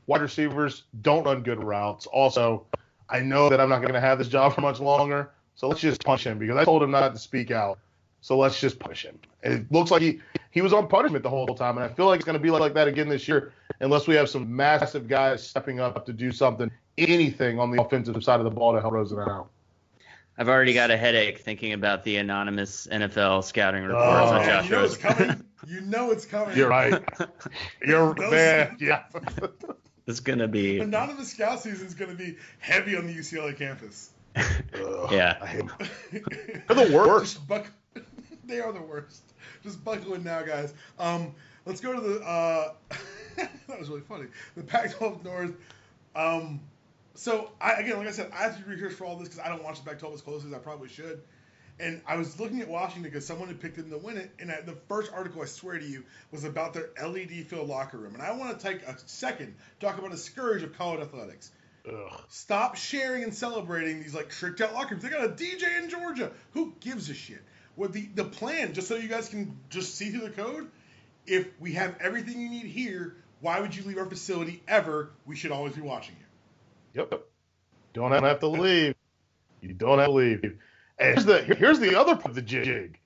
wide receivers don't run good routes. Also, I know that I'm not going to have this job for much longer, so let's just punch him because I told him not to speak out. So let's just push him. And it looks like he was on punishment the whole time, and I feel like it's going to be like that again this year unless we have some massive guys stepping up to do something, anything on the offensive side of the ball to help Rosen out. I've already got a headache thinking about the anonymous NFL scouting reports on Josh Rosen. It's coming. You know it's coming. You're right. Man. Yeah. It's going to be... Anonymous scout season is going to be heavy on the UCLA campus. Yeah. They're the worst. They are the worst. Just buckle in now, guys. Let's go to the... that was really funny. The Pac-12 North. So, like I said, I have to research for all this because I don't watch the Pac-12 as closely as I probably should. And I was looking at Washington because someone had picked them to win it. And the first article, I swear to you, was about their LED-filled locker room. And I want to take a second to talk about a scourge of college athletics. Ugh. Stop sharing and celebrating these like tricked-out locker rooms. They got a DJ in Georgia. Who gives a shit? What the plan, just so you guys can just see through the code, if we have everything you need here, why would you leave our facility ever? We should always be watching you. Yep. Don't have to leave. You don't have to leave. And here's the other part of the jig.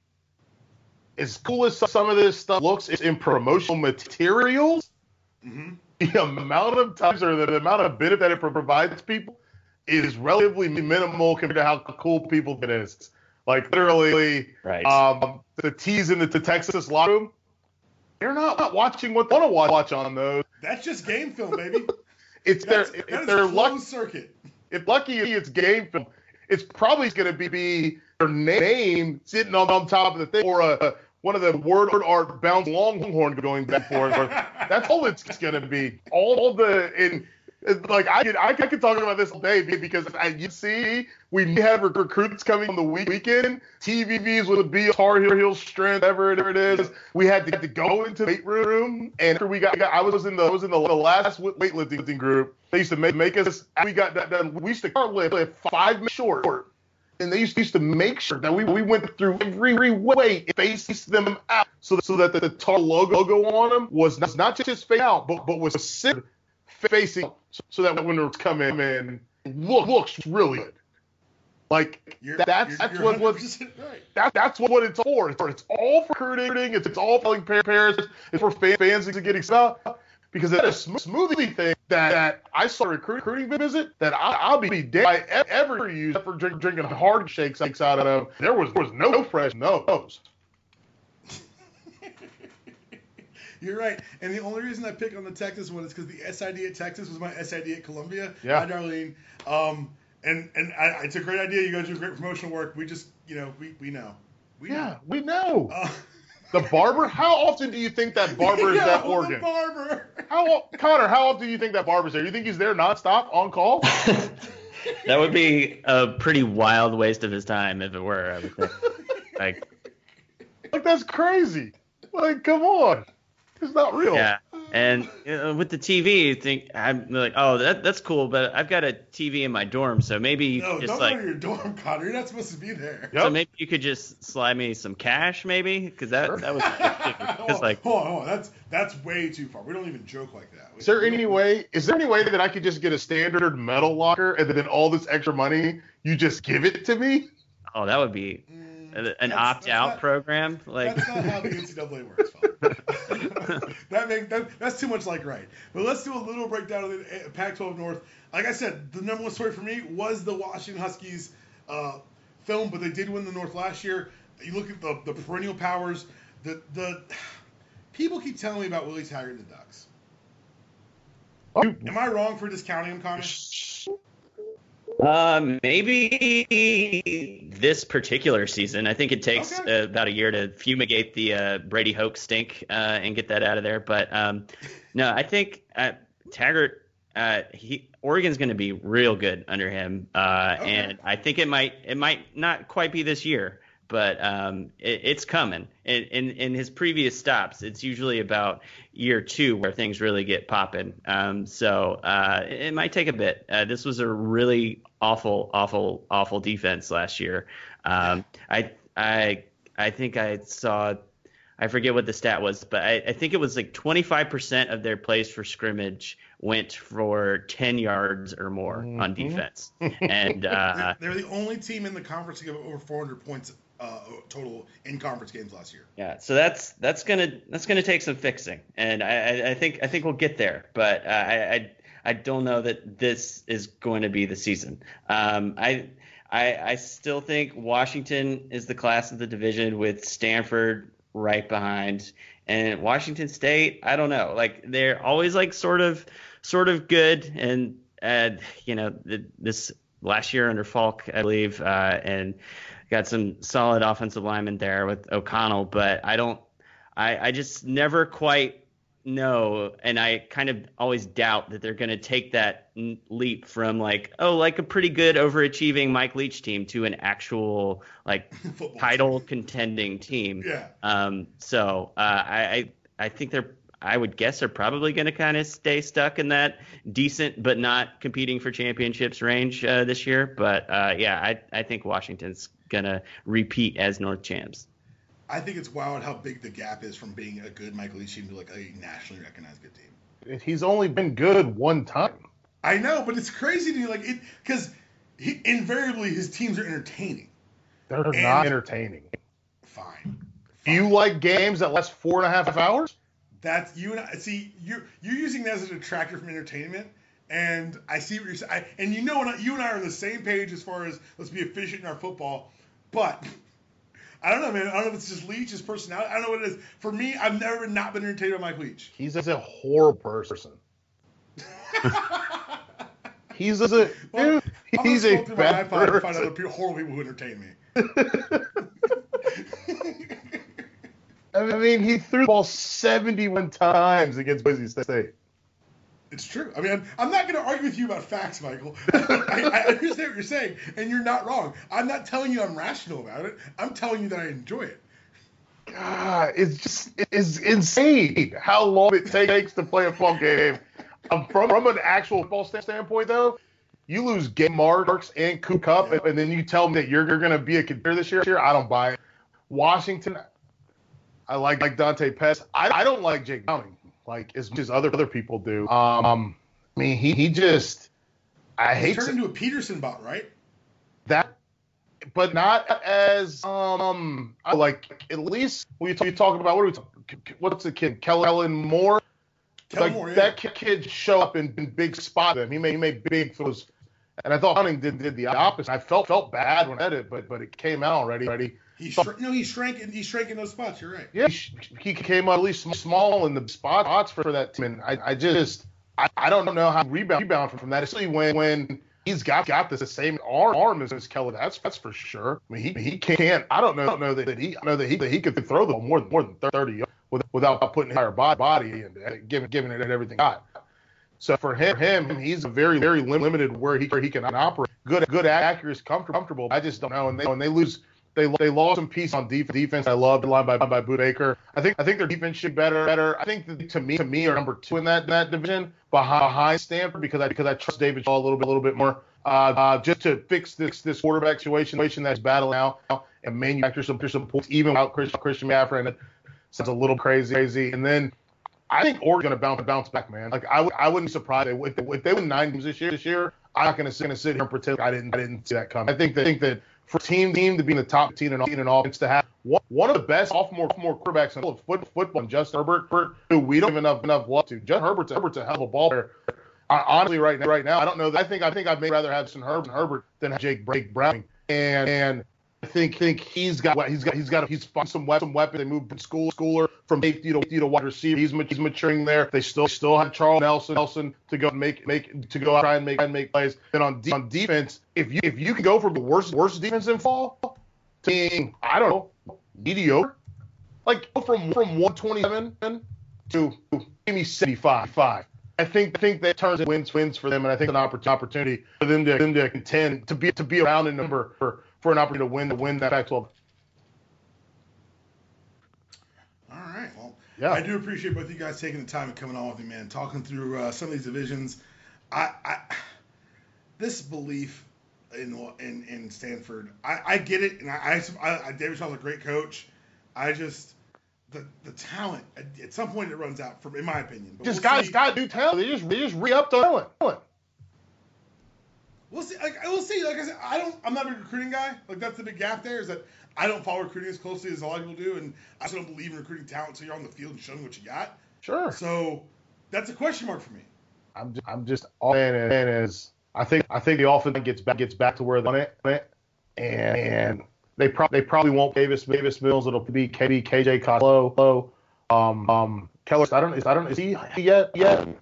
As cool as some of this stuff looks in promotional materials, the amount of times or the amount of benefit that it provides people is relatively minimal compared to how cool people it is. Like literally, right. The tees in the Texas locker room, they're not watching what they want to watch on those. That's just game film, baby. If they're lucky, circuit. If lucky, it's game film. It's probably going to be their name sitting on top of the thing, or one of the word art bounce longhorn going back and forth. That's all it's going to be. I could talk about this all day because you see, we have recruits coming on the weekend. TVVs would be Tar Heel strength, whatever it is. We had to go into the weight room, and after I was in the last weightlifting group. They used to make us. We got that done. We used to lift 5 minutes short, and they used to make sure that we went through every weight, faced them out, so that the Tar logo on them was not just face out, but was centered facing, so that when it come in, looks really good. Like that's what what it's for. It's all for recruiting. It's all for parents. It's for fans to get excited. Because that's a smoothie thing that I saw a recruiting visit that I'll be dead I ever used for drinking hard shakes out of them. There was no fresh nose. You're right. And the only reason I pick on the Texas one is because the SID at Texas was my SID at Columbia. Yeah. Hi, Darlene. And it's a great idea. You guys do great promotional work. We just, we know. We know. The barber? How often do you think that barber is that Oregon? The barber. Connor, how often do you think that barber's there? You think he's there nonstop on call? That would be a pretty wild waste of his time if it were, I would think. Like that's crazy. Like, come on. It's not real. Yeah. And with the TV, you think I'm like, oh, that's cool, but I've got a TV in my dorm, so maybe you No, could just don't go like, to your dorm, Connor. You're not supposed to be there. Yep. so maybe you could just slide me some cash, maybe, because that was because like, hold on. That's way too far. We don't even joke like that. Is there any way that I could just get a standard metal locker and then all this extra money you just give it to me? oh, that would be an opt-out program. Like, that's not how the NCAA works, fellas. That's too much like right. But let's do a little breakdown of the Pac-12 North. Like I said, the number one story for me was the Washington Huskies film, but they did win the North last year. You look at the perennial powers. The people keep telling me about Willie Taggart and the Ducks. Am I wrong for discounting them, Connor? Maybe this particular season. I think it takes about a year to fumigate the Brady Hoke stink and get that out of there. But no, I think Taggart, Oregon's going to be real good under him, and I think it might not quite be this year, but it's coming. In his previous stops, it's usually about year 2 where things really get popping. So it might take a bit. This was a really awful defense last year. I think I saw, I forget what the stat was, but I think it was like 25% of their plays for scrimmage went for 10 yards or more on defense. And they're the only team in the conference to give over 400 points total in conference games last year. Yeah, so that's gonna take some fixing, and I think we'll get there, but I don't know that this is going to be the season. I still think Washington is the class of the division with Stanford right behind, and Washington State, I don't know, like they're always like sort of good, and this last year under Falk, I believe, and got some solid offensive linemen there with O'Connell, but I just never quite know, and I kind of always doubt that they're going to take that leap from like a pretty good overachieving Mike Leach team to an actual like title contending team. Yeah. So I think I would guess they're probably going to kind of stay stuck in that decent but not competing for championships range this year. But I think Washington's going to repeat as North champs. I think it's wild how big the gap is from being a good Mike Leach team to like a nationally recognized good team. He's only been good one time. I know, but it's crazy to me, like it, because invariably his teams are entertaining. They're not entertaining. Fine. Do you like games that last 4.5 hours? That's you and I. See, you're using that as a detractor from entertainment, and I see what you're saying. And you and I are on the same page as far as let's be efficient in our football, but. I don't know, man. I don't know if it's just Leach's personality. I don't know what it is. For me, I've never not been entertained by Mike Leach. He's a horrible person. He's a bad person. To find other horrible people who entertain me. I mean, he threw the ball 71 times against Boise State. It's true. I mean, I'm not going to argue with you about facts, Michael. I understand what you're saying, and you're not wrong. I'm not telling you I'm rational about it. I'm telling you that I enjoy it. God, it's insane how long it takes to play a football game. From an actual football standpoint, though, you lose game marks and Coupe Cup, and then you tell me that you're going to be a contender this year. I don't buy it. Washington, I like Dante Pettis. I don't like Jake Downing. Like as much as other people do. I mean, he just He's turned into a Peterson bot, right? That, but not as like at least when you're talking about what's the kid Kellen Moore? That kid show up in big spot. He made big throws, and I thought Downing did the opposite. I felt bad when I did it, but it came out already. He shrank in those spots. You're right. Yeah, he came out at least small in the spots for that team. And I don't know how to rebound from that, especially when he's got the same arm as Kelly. That's for sure. I mean, he can't. I don't know that he could throw the ball more than 30 without putting his entire body and giving it everything got. So for him, he's very limited where he can operate. Good accuracy, comfortable. I just don't know. And they lose They lost some pieces on defense. I love the line by Bootacre. I think their defense should be better. I think that, to me are number 2 in that division behind Stanford because I trust David Shaw a little bit more. Just to fix this quarterback situation that's battling now and manufacture some points even without Christian McCaffrey. And it's a little crazy. And then I think Oregon's going to bounce back, man. Like I wouldn't be surprised if they win 9 games this year. I'm not going to sit here and pretend I didn't see that coming. I think that for a team to be in the top 10 in offense, to have one of the best sophomore quarterbacks in all of football, and Justin Herbert, who we don't give enough love to. Justin Herbert's a hell of a ball player. Honestly, right now, I don't know. I think I'd rather have Justin Herbert than have Jake Browning. And I think he's found some weapons. They moved Schooler from safety to wide receiver. He's maturing there. They still have Charles Nelson to go try and make plays. Then on defense, if you can go from the worst defense in fall to being, I don't know, mediocre, like from 127 to maybe 75. I think that turns into wins for them, and I think it's an opportunity for them to contend to be around in number for an opportunity to win that Pac-12. All right. Well, yeah. I do appreciate both of you guys taking the time and coming on with me, man. Talking through some of these divisions. This belief in Stanford, I get it, and David Shaw's a great coach. I just. The talent at some point it runs out, in my opinion. But guys got new talent. They just re-upped the talent. We'll see. We'll see. Like I said, I'm not a big recruiting guy. Like that's the big gap there is that I don't follow recruiting as closely as a lot of people do, and I just don't believe in recruiting talent. So you're on the field and showing what you got. Sure. So that's a question mark for me. I'm just all in is I think the offense gets back to where they want it, and. They probably won't Davis Mills. It'll be KJ Costello. Keller. I don't know. Is he yet?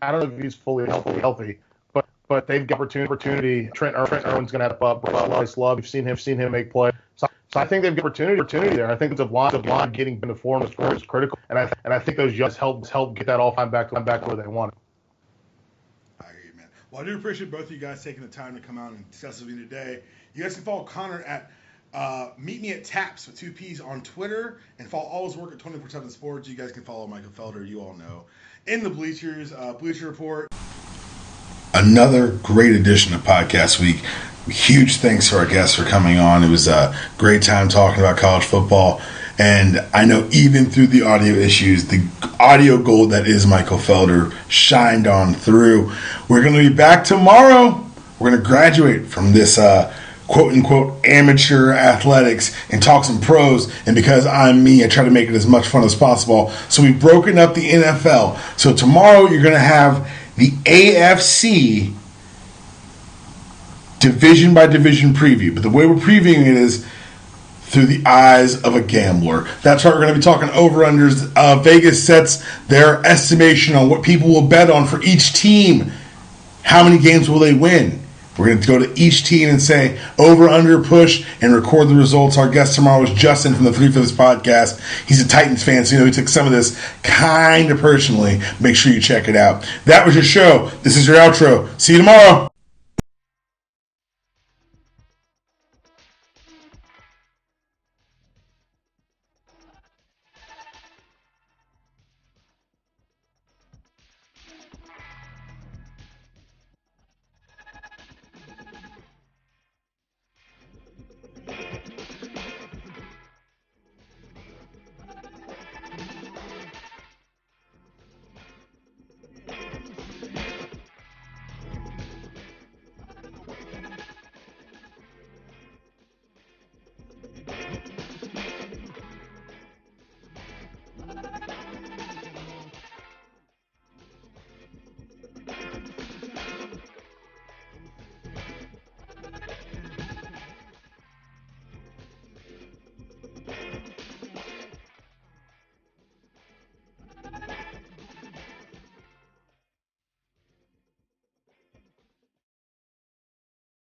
I don't know if he's fully healthy. But they've got opportunity. Trent Irwin's going to have up. Bryce Love. We've seen him make play. So I think they've got opportunity there. I think it's a line getting into form is critical. And I think those young help get that all time back where they want it. I agree, man. Well, I do appreciate both of you guys taking the time to come out and discuss with me today. You guys can follow Connor at Meet Me at Tapps with 2 P's on Twitter, and follow all his work at 24/7 Sports. You guys can follow Michael Felder, you all know. In the Bleachers, Bleacher Report. Another great edition of Podcast Week. Huge thanks to our guests for coming on. It was a great time talking about college football. And I know even through the audio issues, the audio gold that is Michael Felder shined on through. We're going to be back tomorrow. We're going to graduate from this quote-unquote amateur athletics and talk some pros, and because I'm me, I try to make it as much fun as possible. So we've broken up the NFL. So tomorrow you're going to have the AFC division by division preview. But the way we're previewing it is through the eyes of a gambler. That's right, we're going to be talking over-unders. Vegas sets their estimation on what people will bet on for each team. How many games will they win? We're going to go to each team and say over, under, push, and record the results. Our guest tomorrow is Justin from the 3/5 podcast. He's a Titans fan, so he took some of this kind of personally. Make sure you check it out. That was your show. This is your outro. See you tomorrow.